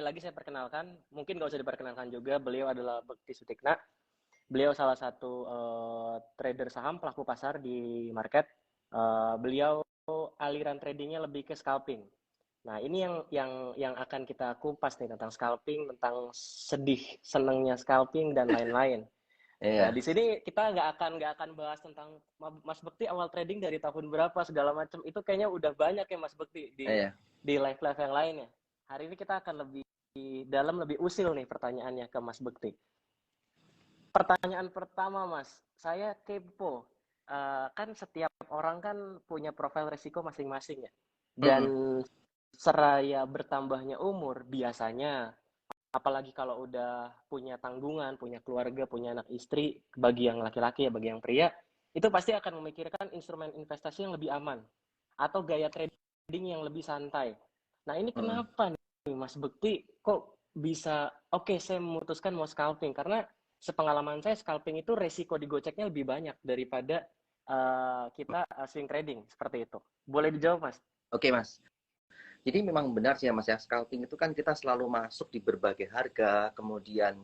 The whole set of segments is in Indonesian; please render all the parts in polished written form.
lagi saya perkenalkan, mungkin nggak usah diperkenalkan juga, beliau adalah Bekti Sutikna. Beliau salah satu trader saham, pelaku pasar di market. Beliau aliran tradingnya lebih ke scalping. Nah, ini yang akan kita kupas nih tentang scalping, tentang sedih senengnya scalping dan lain-lain. Nah, Iya, di sini kita nggak akan bahas tentang Mas Bekti awal trading dari tahun berapa segala macam. Itu kayaknya udah banyak ya Mas Bekti iya. di live-live yang lainnya. Hari ini kita akan lebih dalam, lebih usil nih pertanyaannya ke Mas Bekti. Pertanyaan pertama, Mas, saya kepo. Kan setiap orang kan punya profil risiko masing-masing ya. Dan Mm-mm. seraya bertambahnya umur, biasanya, apalagi kalau udah punya tanggungan, punya keluarga, punya anak istri, bagi yang laki-laki ya, bagi yang pria, itu pasti akan memikirkan instrumen investasi yang lebih aman atau gaya trading yang lebih santai. Nah, ini Mm-mm. kenapa nih Mas Bekti kok bisa oke, saya memutuskan mau scalping karena sepengalaman saya scalping itu resiko digoceknya lebih banyak daripada kita swing trading seperti itu. Boleh dijawab, Mas? Oke, Mas. Jadi memang benar sih ya Mas ya, scalping itu kan kita selalu masuk di berbagai harga, kemudian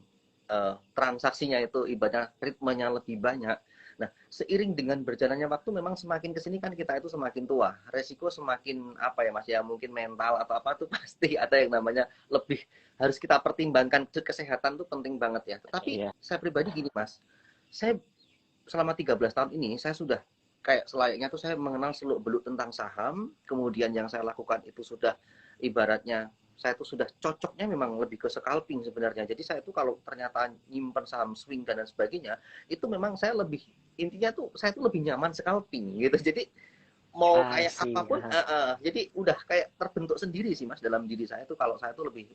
transaksinya itu ibadah ritmenya lebih banyak. Nah, seiring dengan berjalannya waktu memang semakin kesini kan kita itu semakin tua. Resiko semakin apa ya Mas ya, mungkin mental atau apa tuh pasti ada yang namanya lebih harus kita pertimbangkan. Kesehatan tuh penting banget ya. Tetapi Iya. saya pribadi gini Mas, saya selama 13 tahun ini saya sudah kayak selayaknya tuh saya mengenal seluk-beluk tentang saham, kemudian yang saya lakukan itu sudah ibaratnya saya tuh sudah cocoknya memang lebih ke scalping sebenarnya. Jadi saya tuh kalau ternyata nyimpen saham swing dan sebagainya, itu memang saya lebih intinya tuh saya tuh lebih nyaman scalping gitu. Jadi mau kayak Asik. apapun, jadi udah kayak terbentuk sendiri sih mas dalam diri saya tuh kalau saya tuh lebih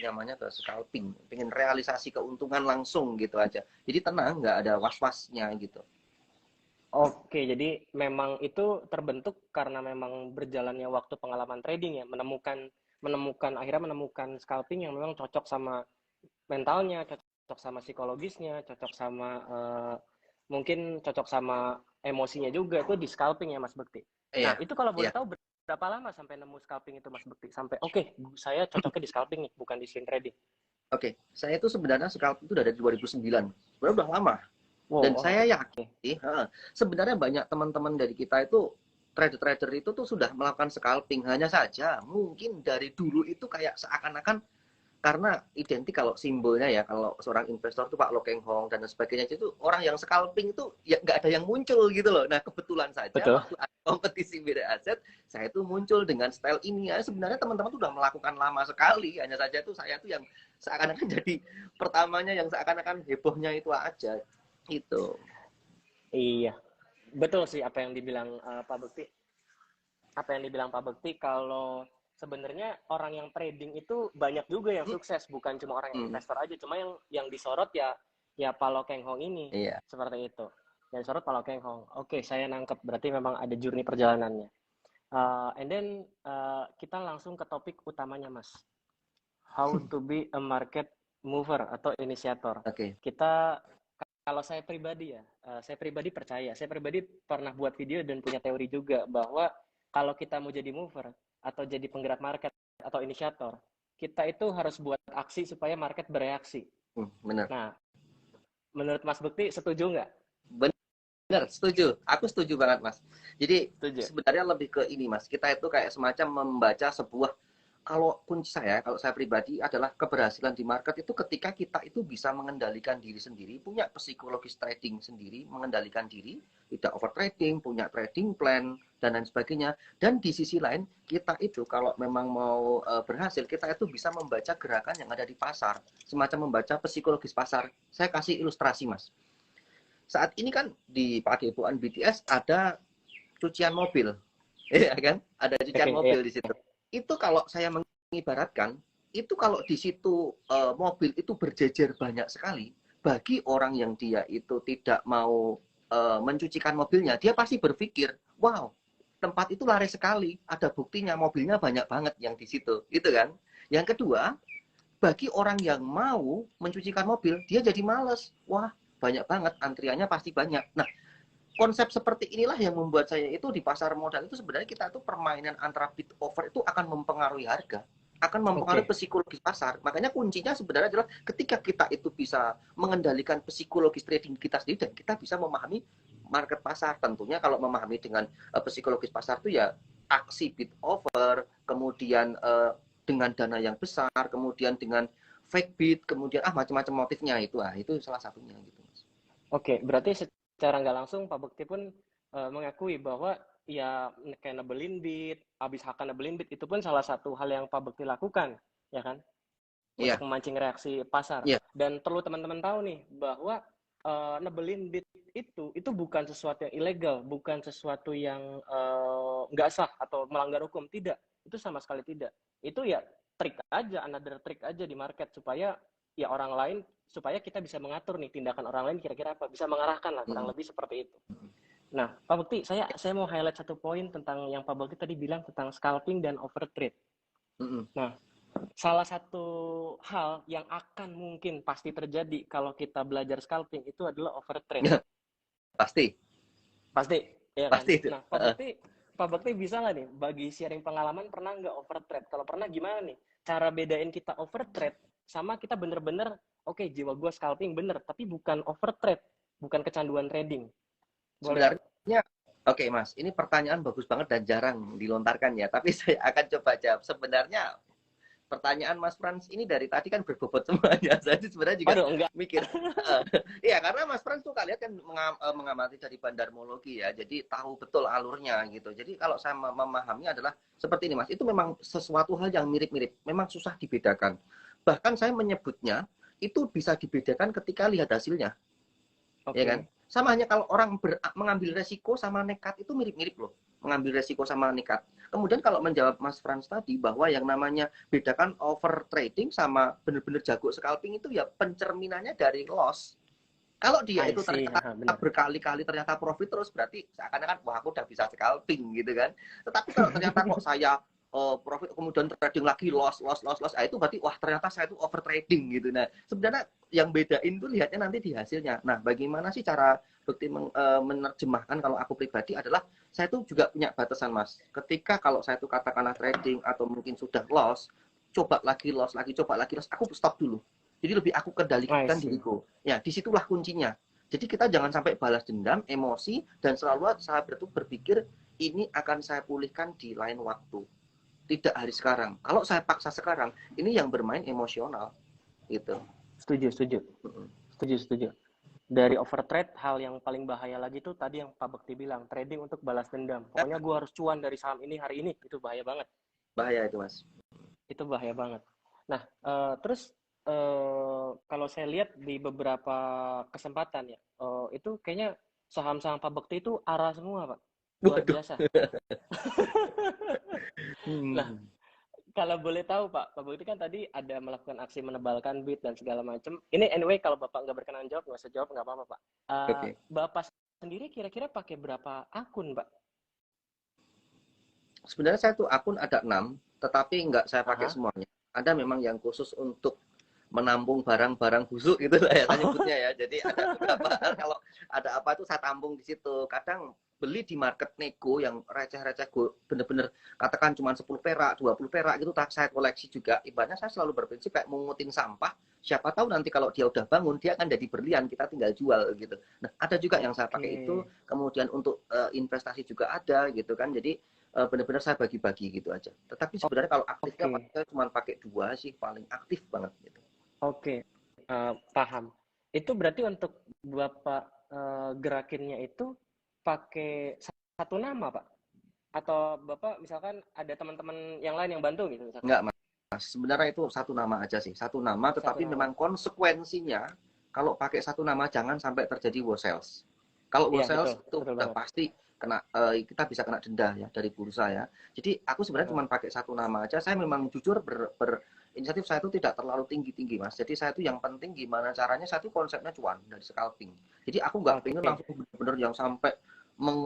nyamannya ke scalping, pengen realisasi keuntungan langsung gitu aja. Jadi tenang, nggak ada was-wasnya gitu. Oke, jadi memang itu terbentuk karena memang berjalannya waktu pengalaman trading ya, akhirnya menemukan scalping yang memang cocok sama mentalnya, cocok sama psikologisnya, cocok sama mungkin cocok sama emosinya juga itu di scalping ya Mas Bekti. Nah, Iya, itu kalau boleh iya. tahu berapa lama sampai nemu scalping itu Mas Bekti? Sampai oke, saya cocoknya di scalping nih, bukan di swing trading. Oke, saya itu sebenarnya scalping itu dari 2009. Sebenarnya udah lama. Dan Wow, saya oke. yakin, sebenarnya banyak teman-teman dari kita itu trader-trader itu tuh sudah melakukan scalping. Hanya saja mungkin dari dulu itu kayak seakan-akan karena identik kalau simbolnya ya kalau seorang investor tuh Pak Lo Keng Hong dan sebagainya itu orang yang scalping itu ya nggak ada yang muncul gitu loh. Nah kebetulan saja Betul. waktu ada kompetisi beda aset saya tuh muncul dengan style ini ya sebenarnya teman-teman tuh udah melakukan lama sekali hanya saja tuh saya tuh yang seakan-akan jadi pertamanya yang seakan-akan hebohnya itu aja gitu. Iya, betul sih apa yang dibilang Pak Bekti. Apa yang dibilang Pak Bekti kalau sebenarnya orang yang trading itu banyak juga yang sukses, bukan cuma orang yang Hmm, investor aja, cuma yang disorot ya Pak Lo Keng Hong ini iya. seperti itu. Yang disorot Pak Lo Keng Hong. Oke, saya nangkep berarti memang ada journey perjalanannya. And then kita langsung ke topik utamanya Mas. How to be a market mover atau inisiator. Oke. Kita kalau saya pribadi percaya, saya pribadi pernah buat video dan punya teori juga bahwa kalau kita mau jadi mover atau jadi penggerak market atau inisiator, kita itu harus buat aksi supaya market bereaksi. Benar. Nah, menurut Mas Bekti setuju nggak? Benar, setuju. Aku setuju banget, Mas. Jadi Setuju. sebenarnya lebih ke ini, Mas. Kita itu kayak semacam membaca sebuah kalau kunci saya, kalau saya pribadi adalah keberhasilan di market itu ketika kita itu bisa mengendalikan diri sendiri, punya psikologis trading sendiri, mengendalikan diri, tidak over trading, punya trading plan dan lain sebagainya. Dan di sisi lain, kita itu kalau memang mau berhasil, kita itu bisa membaca gerakan yang ada di pasar, semacam membaca psikologis pasar. Saya kasih ilustrasi, Mas. Saat ini kan di Padepokan BTS ada cucian mobil, ya kan? Ada cucian Oke, iya. mobil di situ. Itu kalau saya mengibaratkan, itu kalau di situ mobil itu berjejer banyak sekali, bagi orang yang dia itu tidak mau mencucikan mobilnya, dia pasti berpikir, wow, tempat itu laris sekali, ada buktinya mobilnya banyak banget yang di situ, gitu kan? Yang kedua, bagi orang yang mau mencucikan mobil, dia jadi males. Wah, banyak banget, antriannya pasti banyak. Nah, konsep seperti inilah yang membuat saya itu di pasar modal itu sebenarnya kita itu permainan antara bid over itu akan mempengaruhi harga. akan mempengaruhi psikologis pasar. Makanya kuncinya sebenarnya adalah ketika kita itu bisa mengendalikan psikologis trading kita sendiri dan kita bisa memahami market pasar. Tentunya kalau memahami dengan psikologis pasar itu ya aksi bid over, kemudian dengan dana yang besar, kemudian dengan fake bid, kemudian macam-macam motifnya itu salah satunya gitu, Mas. Oke, berarti secara nggak langsung Pak Bekti pun mengakui bahwa ya kayak nebelin bid, habis haka nebelin bid itu pun salah satu hal yang Pak Bekti lakukan, ya kan? Iya, Untuk memancing reaksi pasar. iya, Dan perlu teman-teman tahu nih bahwa nebelin bid itu bukan sesuatu yang ilegal, bukan sesuatu yang nggak sah atau melanggar hukum, tidak. Itu sama sekali tidak. Itu ya trik aja, another trick aja di market supaya ya orang lain, supaya kita bisa mengatur nih tindakan orang lain kira-kira apa, bisa mengarahkan lah, kurang lebih seperti itu. Nah, Pak Bekti, saya mau highlight satu poin tentang yang Pak Bekti tadi bilang tentang scalping dan overtrade. Nah, salah satu hal yang akan mungkin pasti terjadi kalau kita belajar scalping itu adalah overtrade. Pasti. Pasti, ya kan? Pasti itu. Nah, Pak Bekti bisa nggak nih bagi sharing pengalaman pernah nggak overtrade? Kalau pernah gimana nih? Cara bedain kita overtrade sama kita bener-bener, oke, jiwa gue scalping bener, tapi bukan overtrade, bukan kecanduan trading. Boleh nggak? Sebenarnya, oke Mas, ini pertanyaan bagus banget dan jarang dilontarkan ya. Tapi saya akan coba jawab. Sebenarnya pertanyaan Mas Frans ini dari tadi kan berbobot semuanya. Saya sebenarnya juga mikir. Iya, karena Mas Frans tuh kalian kan mengamati dari bandarmologi ya. Jadi tahu betul alurnya gitu. Jadi kalau saya memahami adalah seperti ini Mas. Itu memang sesuatu hal yang mirip-mirip. Memang susah dibedakan. Bahkan saya menyebutnya itu bisa dibedakan ketika lihat hasilnya. Ya kan? Sama hanya kalau orang mengambil resiko sama nekat itu mirip-mirip loh. Mengambil resiko sama nekat. Kemudian kalau menjawab Mas Frans tadi bahwa yang namanya bedakan over trading sama benar-benar jago scalping itu ya pencerminannya dari loss. Kalau dia itu ternyata berkali-kali ternyata profit terus berarti seakan-akan wah aku udah bisa scalping gitu kan. Tetapi kalau ternyata kok saya profit kemudian trading lagi loss, itu berarti wah ternyata saya itu over trading gitu. Nah sebenarnya yang bedain tuh lihatnya nanti di hasilnya. Nah bagaimana sih cara Bekti menerjemahkan kalau aku pribadi adalah saya tuh juga punya batasan Mas. Ketika kalau saya tuh katakanlah trading atau mungkin sudah loss, coba lagi loss, aku stop dulu. Jadi lebih aku kendalikan diriku. Ya disitulah kuncinya. Jadi kita jangan sampai balas dendam, emosi, dan selalu saya berpikir ini akan saya pulihkan di lain waktu. Tidak hari sekarang. Kalau saya paksa sekarang, ini yang bermain emosional. Gitu. Setuju. Dari overtrade, hal yang paling bahaya lagi tuh tadi yang Pak Bekti bilang, trading untuk balas dendam. Pokoknya gue harus cuan dari saham ini hari ini, itu bahaya banget. Bahaya itu Mas. Itu bahaya banget. Nah, terus kalau saya lihat di beberapa kesempatan ya, itu kayaknya saham-saham Pak Bekti itu arah semua, Pak. Luar biasa. Nah, kalau boleh tahu Pak Bekti kan tadi ada melakukan aksi menebalkan bid dan segala macam. Ini anyway kalau Bapak nggak berkenan jawab, nggak usah jawab, nggak apa-apa Pak. Bapak sendiri kira-kira pakai berapa akun, Pak? Sebenarnya saya tuh akun ada 6, tetapi nggak saya pakai semuanya. Ada memang yang khusus untuk menampung barang-barang busuk gitu lah ya nyebutnya ya. Jadi ada beberapa kalau ada apa tuh saya tampung di situ. Kadang beli di market nego yang receh-receh bener-bener katakan cuma 10 perak, 20 perak gitu saya koleksi juga. Ibaratnya saya selalu berprinsip kayak mengutin sampah. Siapa tahu nanti kalau dia udah bangun dia akan jadi berlian, kita tinggal jual gitu. Nah, ada juga yang saya pakai itu. Kemudian untuk investasi juga ada gitu kan. Jadi benar-benar saya bagi-bagi gitu aja. Tetapi sebenarnya kalau aktifnya saya cuma pakai 2 sih paling aktif banget gitu. Paham. Itu berarti untuk Bapak gerakinnya itu pakai satu nama, Pak? Atau Bapak misalkan ada teman-teman yang lain yang bantu gitu misalkan? Enggak, Mas. Sebenarnya itu satu nama aja sih. Satu nama, tetapi memang konsekuensinya kalau pakai satu nama jangan sampai terjadi war sales. Kalau war sales itu udah pasti kena kita bisa kena denda ya dari bursa ya. Jadi aku sebenarnya cuma pakai satu nama aja. Saya memang jujur inisiatif saya itu tidak terlalu tinggi-tinggi Mas. Jadi saya itu yang penting gimana caranya, saya itu konsepnya cuan dari scalping. Jadi aku nggak pengen langsung benar-benar yang sampai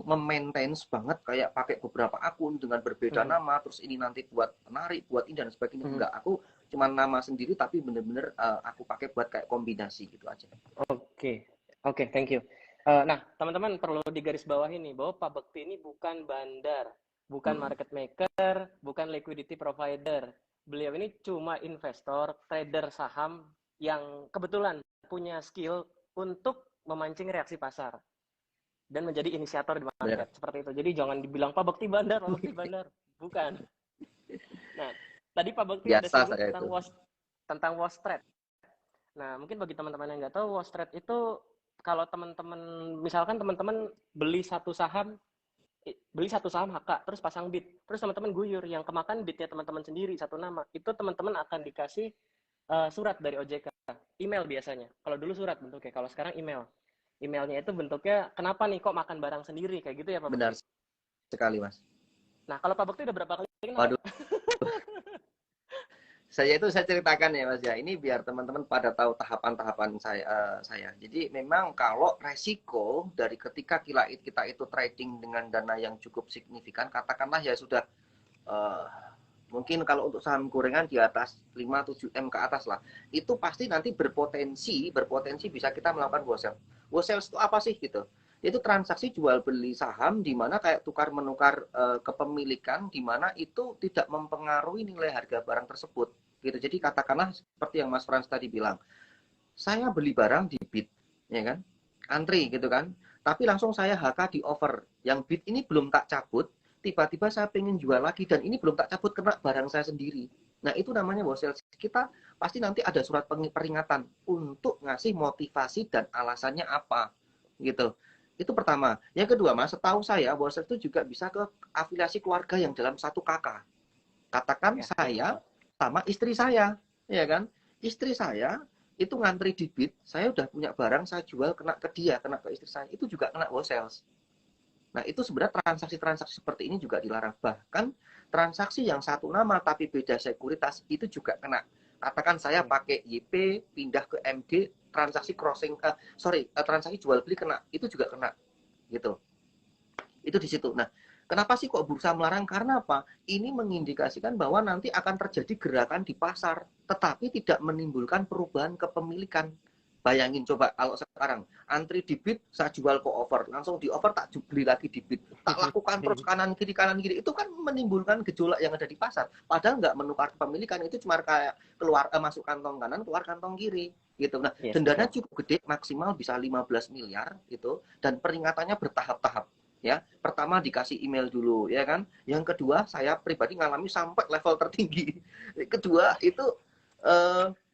memaintain banget kayak pakai beberapa akun dengan berbeda nama, terus ini nanti buat menarik, buat ini dan sebagainya. Enggak, aku cuma nama sendiri tapi bener-bener aku pakai buat kayak kombinasi gitu aja. Oke, thank you. Nah, teman-teman perlu digarisbawahi nih bahwa Pak Bekti ini bukan bandar, bukan market maker, bukan liquidity provider. beliau ini cuma investor, trader saham yang kebetulan punya skill untuk memancing reaksi pasar dan menjadi inisiator di Benar. market seperti itu. Jadi jangan dibilang Pak Bekti bandar, Pak Bekti bandar, bukan. Nah, tadi Pak Bekti ada Biasa singgung saya itu. tentang wash trade. Nah, mungkin bagi teman-teman yang nggak tahu, wash trade itu kalau teman-teman, misalkan teman-teman beli satu saham HK, terus pasang bid, terus teman-teman guyur, yang kemakan bidnya teman-teman sendiri satu nama, itu teman-teman akan dikasih surat dari OJK, email biasanya. Kalau dulu surat bentuknya, kalau sekarang email. Emailnya itu bentuknya, kenapa nih kok makan barang sendiri, kayak gitu ya Pak Benar Bekti? sekali, Mas. Nah, kalau Pak Bekti udah berapa kali kena, Pak? Waduh, saya ceritakan ya Mas ya. Ini biar teman-teman pada tahu tahapan-tahapan saya. Jadi memang kalau resiko dari ketika kita itu trading dengan dana yang cukup signifikan, katakanlah ya sudah eh, mungkin kalau untuk saham gorengan di atas 5-7 M ke atas lah, itu pasti nanti berpotensi bisa kita melakukan wholesale. Wholesale itu apa sih gitu? Itu transaksi jual beli saham di mana kayak tukar menukar kepemilikan, di mana itu tidak mempengaruhi nilai harga barang tersebut gitu. Jadi katakanlah seperti yang Mas Frans tadi bilang, saya beli barang di bid, ya kan, antri gitu kan, tapi langsung saya HK di offer, yang bid ini belum tak cabut, tiba-tiba saya pengen jual lagi dan ini belum tak cabut kena barang saya sendiri. Nah itu namanya wholesale. Kita pasti nanti ada surat peringatan untuk ngasih motivasi dan alasannya apa gitu. Itu pertama. Yang kedua Mas, setahu saya wholesale itu juga bisa ke afiliasi keluarga yang dalam satu kakak. Katakan Ya, iya saya betul. sama istri saya, ya kan? Istri saya itu ngantri di bid, saya udah punya barang, saya jual kena ke dia, kena ke istri saya, itu juga kena wholesale. Nah, itu sebenarnya transaksi-transaksi seperti ini juga dilarang. Bahkan transaksi yang satu nama tapi beda sekuritas itu juga kena. Katakan saya Hmm. pakai YP pindah ke MD, transaksi transaksi jual beli kena, itu juga kena gitu. Itu di situ. Nah, kenapa sih kok bursa melarang? Karena apa? Ini mengindikasikan bahwa nanti akan terjadi gerakan di pasar, tetapi tidak menimbulkan perubahan kepemilikan. Bayangin coba kalau sekarang antri di bid, saya jual ke over, langsung di over tak beli lagi di bid, tak lakukan terus kanan kiri, itu kan menimbulkan gejolak yang ada di pasar. Padahal nggak menukar kepemilikan, itu cuma kayak keluar masuk kantong kanan, keluar kantong kiri gitu. Nah, Yes, dendanya betul. cukup gede, maksimal bisa 15 miliar gitu, dan peringatannya bertahap-tahap ya. Pertama dikasih email dulu ya kan, yang kedua saya pribadi ngalami sampai level tertinggi. Kedua itu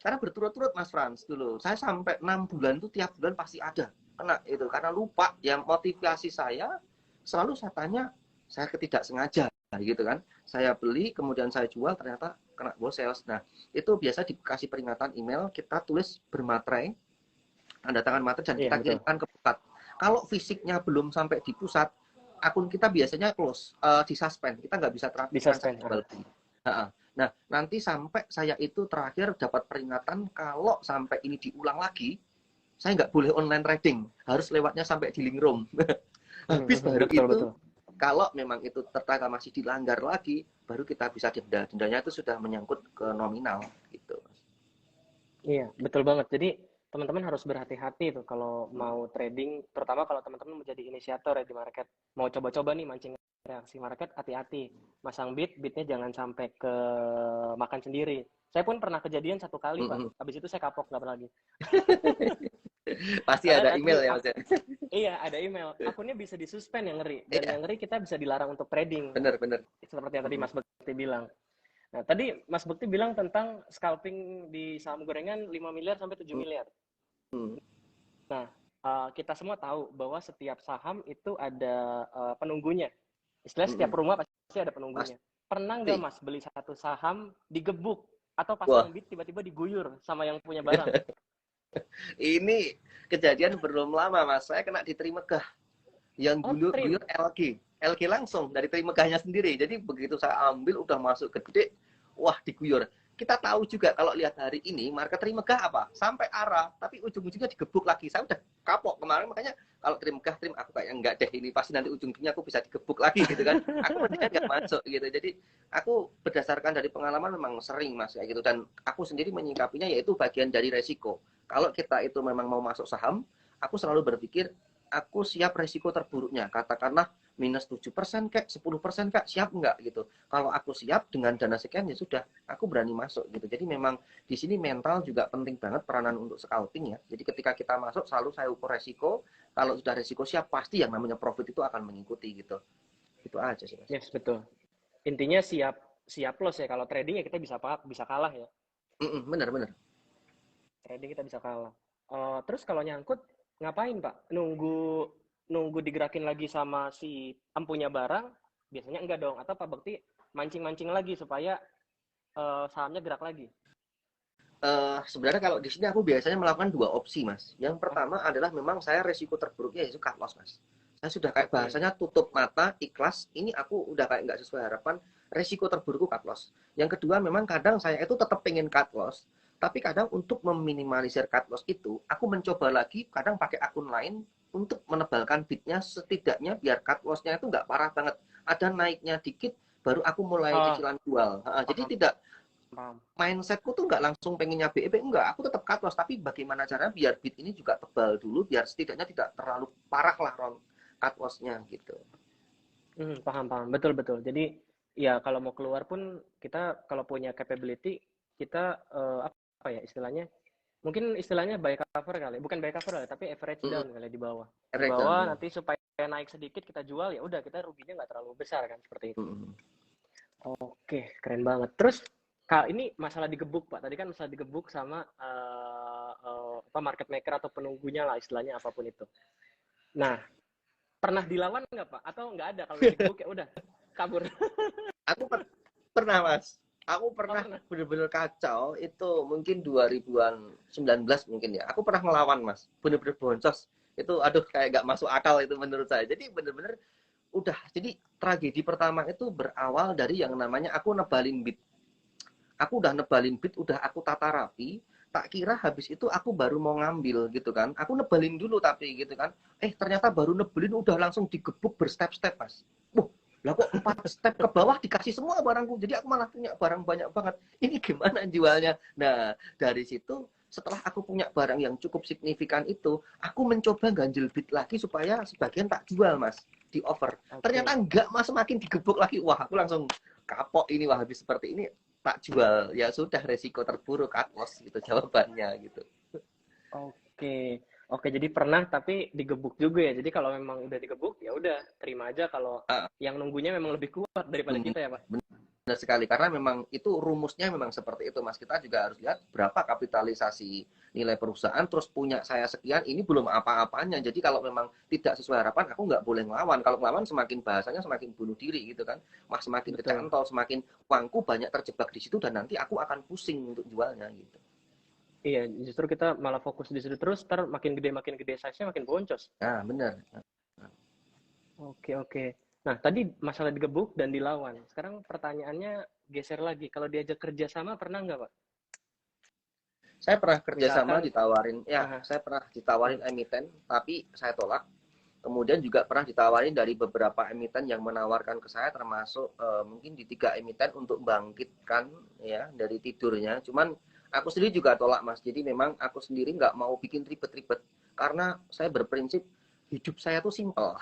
karena berturut-turut Mas Frans dulu, saya sampai 6 bulan tuh tiap bulan pasti ada kena itu, karena lupa ya. Motivasi saya selalu saya tanya, saya ketidak sengaja gitu kan, saya beli kemudian saya jual ternyata kena bos sales. Nah itu biasa dikasih peringatan email, kita tulis bermaterai, tanda tangan materai, dan Iya kita betul. kirimkan ke pusat. Kalau fisiknya belum sampai di pusat, akun kita biasanya close, di suspend, kita nggak bisa Di transaksi suspend. jual beli. Nah, nanti sampai saya itu terakhir dapat peringatan kalau sampai ini diulang lagi, saya nggak boleh online trading, harus lewatnya sampai di link room. Habis baru Betul itu, betul. kalau memang itu ternyata masih dilanggar lagi, baru kita bisa denda. Dendanya itu sudah menyangkut ke nominal gitu. Iya, betul banget. Jadi teman-teman harus berhati-hati tuh kalau mau trading, terutama kalau teman-teman menjadi inisiator ya di market. Mau coba-coba nih mancing reaksi market, hati-hati. Masang bid, bidnya jangan sampai ke makan sendiri. Saya pun pernah kejadian satu kali, Pak. Habis itu saya kapok, nggak pernah lagi. Pasti Karena ada tadi, email ya Mas ya. iya ada email. Akunnya bisa disuspend yang ngeri. Dan Iya, yang ngeri kita bisa dilarang untuk trading. benar-benar. Seperti yang tadi Mas Bekti bilang. Nah, tadi Mas Bekti bilang tentang scalping di saham gorengan 5 miliar sampai 7 miliar. Nah, kita semua tahu bahwa setiap saham itu ada penunggunya. Istilahnya setiap rumah pasti ada penunggunya. Pernah nggak Pasti. Mas beli satu saham digebuk atau pasang Wah, bid tiba-tiba diguyur sama yang punya barang? ini kejadian belum lama Mas. Saya kena di Trimegah. Yang Oh, dulu guyur trim. LG langsung dari Trimegahnya sendiri. Jadi begitu saya ambil udah masuk gede, wah diguyur. Kita tahu juga kalau lihat hari ini market Trimegah apa? Sampai arah, tapi ujung-ujungnya digebuk lagi. Saya udah kapok kemarin, makanya kalau Trimegah aku kayak enggak deh, ini pasti nanti ujungnya aku bisa digebuk lagi gitu kan. Aku mendingan nggak masuk gitu. Jadi aku berdasarkan dari pengalaman memang sering Mas kayak gitu, dan aku sendiri menyikapinya yaitu bagian dari resiko. Kalau kita itu memang mau masuk saham, aku selalu berpikir aku siap resiko terburuknya. Katakanlah minus 7% kek, 10% kek, siap nggak gitu. Kalau aku siap dengan dana sekian ya sudah, aku berani masuk gitu. Jadi memang di sini mental juga penting banget peranan untuk scouting ya. Jadi ketika kita masuk selalu saya ukur resiko, kalau sudah resiko siap pasti yang namanya profit itu akan mengikuti gitu. Itu aja sih Mas. Yes, betul. Intinya siap siap loss ya. Kalau trading ya kita bisa kalah ya. Benar-benar. Trading kita bisa kalah. Terus kalau nyangkut ngapain Pak? Nunggu digerakin lagi sama si empunya barang? Biasanya enggak dong. Atau Pak Bekti mancing-mancing lagi supaya sahamnya gerak lagi? Sebenarnya kalau di sini aku biasanya melakukan dua opsi Mas. Yang Ah, pertama adalah memang saya resiko terburuknya itu cut loss Mas. Saya sudah kayak oke. bahasanya tutup mata, ikhlas. Ini aku udah kayak nggak sesuai harapan. Resiko terburukku cut loss. Yang kedua memang kadang saya itu tetap pengen cut loss. Tapi kadang untuk meminimalisir cut loss itu, aku mencoba lagi kadang pakai akun lain untuk menebalkan bidnya setidaknya biar cut loss-nya itu nggak parah banget. Ada naiknya dikit, baru aku mulai Ah, cicilan jual. Jadi paham, tidak paham. mindsetku tuh nggak langsung pengennya BEP, enggak, aku tetap cut loss, tapi bagaimana caranya biar bid ini juga tebal dulu, biar setidaknya tidak terlalu parah lah cut loss-nya gitu. Paham, paham. Betul, betul. Jadi ya kalau mau keluar pun kita kalau punya capability kita apa ya istilahnya? Mungkin istilahnya buy cover kali. Bukan buy cover lah, tapi average Mm-mm. down kali di bawah. Di Average down, bawah benar. nanti supaya naik sedikit kita jual ya udah kita ruginya nggak terlalu besar kan seperti itu. Mm-mm. Oke, keren banget. Terus Kak, ini masalah digebuk, Pak. Tadi kan masalah digebuk sama apa market maker atau penunggunya lah istilahnya apapun itu. Nah, pernah dilawan nggak, Pak? Atau nggak ada kalau udah digebuk ya udah kabur? Aku pernah mas, aku Oh, pernah pernah. bener-bener kacau itu mungkin 2000-an 19 mungkin ya, aku pernah ngelawan mas, bener-bener boncos itu, aduh kayak gak masuk akal itu menurut saya. Jadi bener-bener udah, jadi tragedi pertama itu berawal dari yang namanya aku nebalin bid. Aku udah nebalin bid, udah aku tata rapi, tak kira habis itu aku baru mau ngambil gitu kan, aku nebalin dulu tapi gitu kan, ternyata baru nebelin udah langsung digebuk berstep-step mas. Lah kok 4 step ke bawah dikasih semua barangku, jadi aku malah punya barang banyak banget, ini gimana jualnya. Nah dari situ setelah aku punya barang yang cukup signifikan itu, aku mencoba ganjil bid lagi supaya sebagian tak jual mas, di over. Ternyata Oke. enggak mas, semakin digebuk lagi, wah aku langsung kapok ini, wah habis seperti ini tak jual, ya sudah, resiko terburuk cut loss gitu jawabannya gitu. Oke. Oke, jadi pernah tapi digebuk juga ya. Jadi kalau memang udah digebuk ya udah terima aja kalau Ah, yang nunggunya memang lebih kuat daripada kita ya, Pak. benar sekali, karena memang itu rumusnya memang seperti itu mas. Kita juga harus lihat berapa kapitalisasi nilai perusahaan, terus punya saya sekian, ini belum apa-apanya. Jadi kalau memang tidak sesuai harapan, aku nggak boleh ngelawan. Kalau ngelawan semakin bahasanya semakin bunuh diri gitu kan, mas, semakin Betul. kecantol, semakin uangku banyak terjebak di situ, dan nanti aku akan pusing untuk jualnya gitu. Iya, justru kita malah fokus di situ terus, ntar makin gede size-nya makin boncos. Nah benar. Oke, oke. Nah, tadi masalah digebuk dan dilawan. Sekarang pertanyaannya geser lagi. Kalau diajak kerja sama pernah nggak, Pak? Saya pernah kerjasama Misalkan, ditawarin, ya ah, saya pernah ditawarin hmm, emiten, tapi saya tolak. Kemudian juga pernah ditawarin dari beberapa emiten yang menawarkan ke saya, termasuk mungkin di 3 emiten untuk bangkitkan ya dari tidurnya. Cuman aku sendiri juga tolak mas. Jadi memang aku sendiri nggak mau bikin ribet-ribet, karena saya berprinsip hidup saya tuh simpel.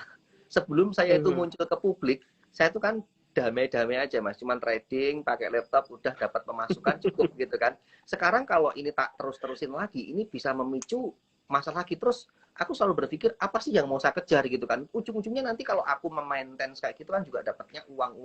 Sebelum saya itu mhm. muncul ke publik, saya tuh kan damai-damai aja mas, cuman trading pakai laptop udah dapat pemasukan cukup gitu kan. Sekarang kalau ini tak terus-terusin lagi, ini bisa memicu masalah lagi. Terus aku selalu berpikir apa sih yang mau saya kejar gitu kan. Ujung-ujungnya nanti kalau aku memaintain kayak gitu kan juga dapatnya uang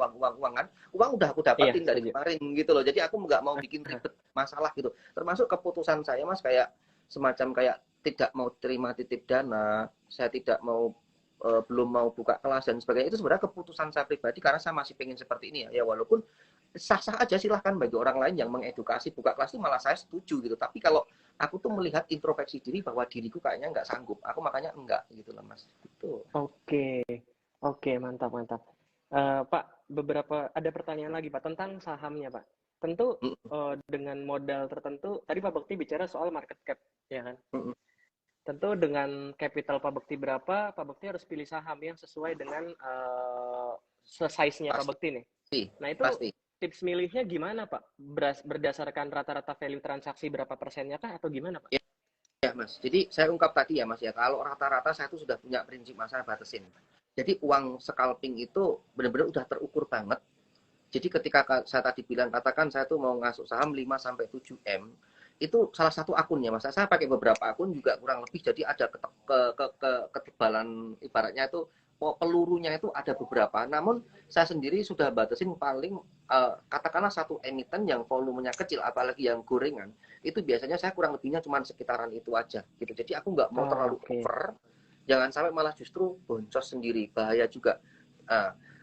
kan. Uang udah aku Iya, dapatin dari setuju. kemarin gitu loh. Jadi aku nggak mau bikin ribet masalah gitu. Termasuk keputusan saya mas, kayak semacam kayak tidak mau terima titip dana, saya tidak mau belum mau buka kelas dan sebagainya. Itu sebenarnya keputusan saya pribadi karena saya masih pengen seperti ini ya. Ya walaupun sah-sah aja, silahkan bagi orang lain yang mengedukasi buka kelas itu, malah saya setuju gitu. Tapi kalau aku tuh melihat introspeksi diri bahwa diriku kayaknya nggak sanggup, aku makanya enggak gitu lah mas. Itu. Oke, oke, mantap, mantap. Pak, ada pertanyaan lagi, Pak, tentang sahamnya, Pak. Tentu Mm, dengan modal tertentu, tadi Pak Bekti bicara soal market cap, ya kan? mm, mm. Tentu dengan capital Pak Bekti berapa, Pak Bekti harus pilih saham yang sesuai dengan size-nya Pak Pasti, Bekti nih. Nah, itu pasti. tips milihnya gimana, Pak? Berdasarkan rata-rata value transaksi berapa persennya kah atau gimana, Pak? Ya, ya mas. Jadi saya ungkap tadi ya mas ya. Kalau rata-rata saya tuh sudah punya prinsip mas, saya batasin. Jadi uang scalping itu benar-benar udah terukur banget. Jadi ketika saya tadi bilang, katakan saya tuh mau ngasuk saham 5 sampai 7 M, itu salah satu akunnya, Mas. Saya pakai beberapa akun juga kurang lebih, jadi ada ketebalan, ibaratnya itu pelurunya itu ada beberapa. Namun saya sendiri sudah batasin paling katakanlah satu emiten yang volumenya kecil, apalagi yang gorengan, itu biasanya saya kurang lebihnya cuma sekitaran itu aja gitu. Jadi aku nggak mau terlalu over, jangan sampai malah justru boncos sendiri, bahaya juga.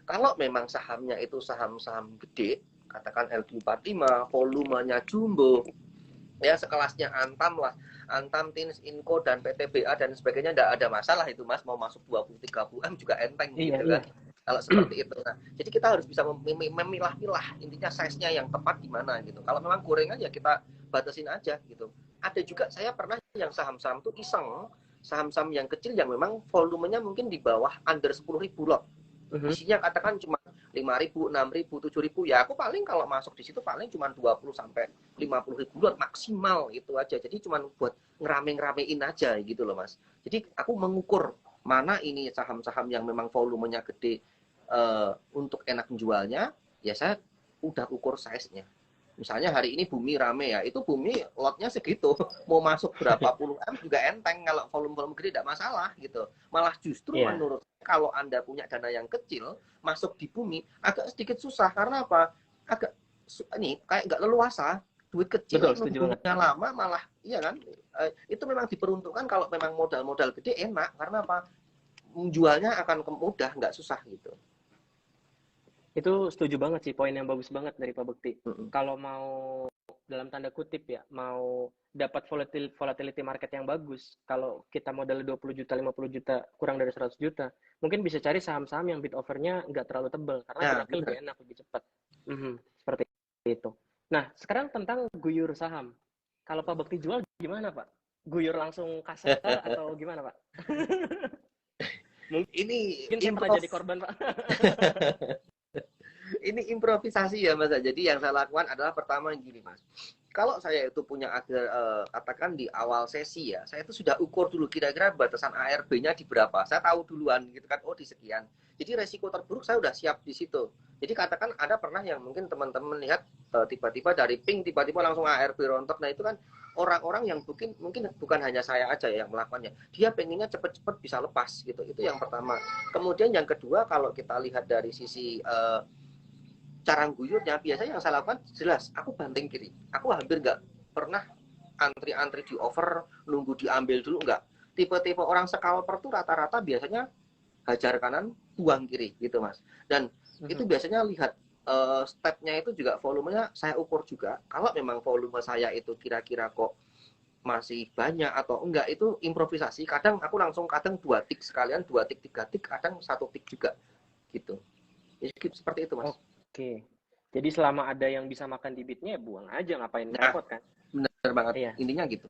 Kalau memang sahamnya itu saham-saham gede, katakan LQ45, volumenya jumbo, ya sekelasnya Antam lah, Antam, Tins, Inco, dan PTBA dan sebagainya, tidak ada masalah itu Mas, mau masuk 20-30 M juga enteng gitu kan, kalau seperti itu. Nah, jadi kita harus bisa memilah-milah, intinya size-nya yang tepat di mana gitu. Kalau memang gorengan ya kita batasin aja gitu. Ada juga saya pernah yang saham-saham tuh iseng, saham-saham yang kecil yang memang volumenya mungkin di bawah under 10.000 lot. Isinya katakan cuma 5.000, 6.000, 7.000, ya aku paling kalau masuk di situ paling cuma 20 sampai 50.000 lot maksimal itu aja. Jadi cuma buat ngerame-ngeramein aja gitu loh Mas. Jadi aku mengukur mana ini saham-saham yang memang volumenya gede untuk enak jualnya, ya saya udah ukur size-nya. Misalnya hari ini Bumi rame ya, itu Bumi lotnya segitu, mau masuk berapa puluh M juga enteng, kalau volume-volume gede tidak masalah gitu. Malah justru menurut kalau Anda punya dana yang kecil, masuk di Bumi agak sedikit susah, karena apa? Agak ini kayak nggak leluasa, duit kecil, nunggunya lama malah, iya kan? Itu memang diperuntukkan kalau memang modal-modal gede enak, karena apa? Menjualnya akan mudah, nggak susah gitu. Itu setuju banget sih, poin yang bagus banget dari Pak Bekti. Kalau mau dalam tanda kutip ya, mau dapat volatility market yang bagus, kalau kita modal 20 juta, 50 juta, kurang dari 100 juta, mungkin bisa cari saham-saham yang bid offer-nya nggak terlalu tebal, karena geraknya lebih enak, lebih cepat. Seperti itu. Nah, sekarang tentang guyur saham. Kalau Pak Bekti jual gimana Pak? Guyur langsung kasar atau gimana Pak? Mungkin saya pernah jadi korban Pak. Ini improvisasi ya Mas. Jadi yang saya lakukan adalah pertama gini Mas. Kalau saya itu punya katakan di awal sesi ya, saya itu sudah ukur dulu kira-kira batasan ARB-nya di berapa. Saya tahu duluan gitu kan, oh di sekian. Jadi resiko terburuk saya udah siap di situ. Jadi katakan ada pernah yang mungkin teman-teman lihat tiba-tiba dari pink tiba-tiba langsung ARB rontok. Nah itu kan orang-orang yang mungkin bukan hanya saya aja yang melakukannya. Dia pengennya cepet-cepet bisa lepas gitu. Itu yang pertama. Kemudian yang kedua, kalau kita lihat dari sisi cara guyurnya, biasanya yang saya lakukan jelas aku banting kiri. Aku hampir nggak pernah antri-antri di over, nunggu diambil dulu, nggak. Tipe-tipe orang scalper tuh rata-rata biasanya hajar kanan, buang kiri gitu Mas. Dan itu biasanya lihat stepnya itu juga volumenya saya ukur juga. Kalau memang volume saya itu kira-kira kok masih banyak atau enggak, itu improvisasi. Kadang aku langsung kadang 2 tick sekalian, 2 tick, 3 tick, kadang 1 tick juga gitu. Jadi seperti itu Mas. Oke. Jadi selama ada yang bisa makan di bitnya, ya buang aja, ngapain repot kan? Bener banget. Iya. Intinya gitu.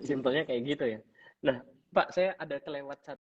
Simpelnya kayak gitu ya. Nah, Pak, saya ada kelewat satu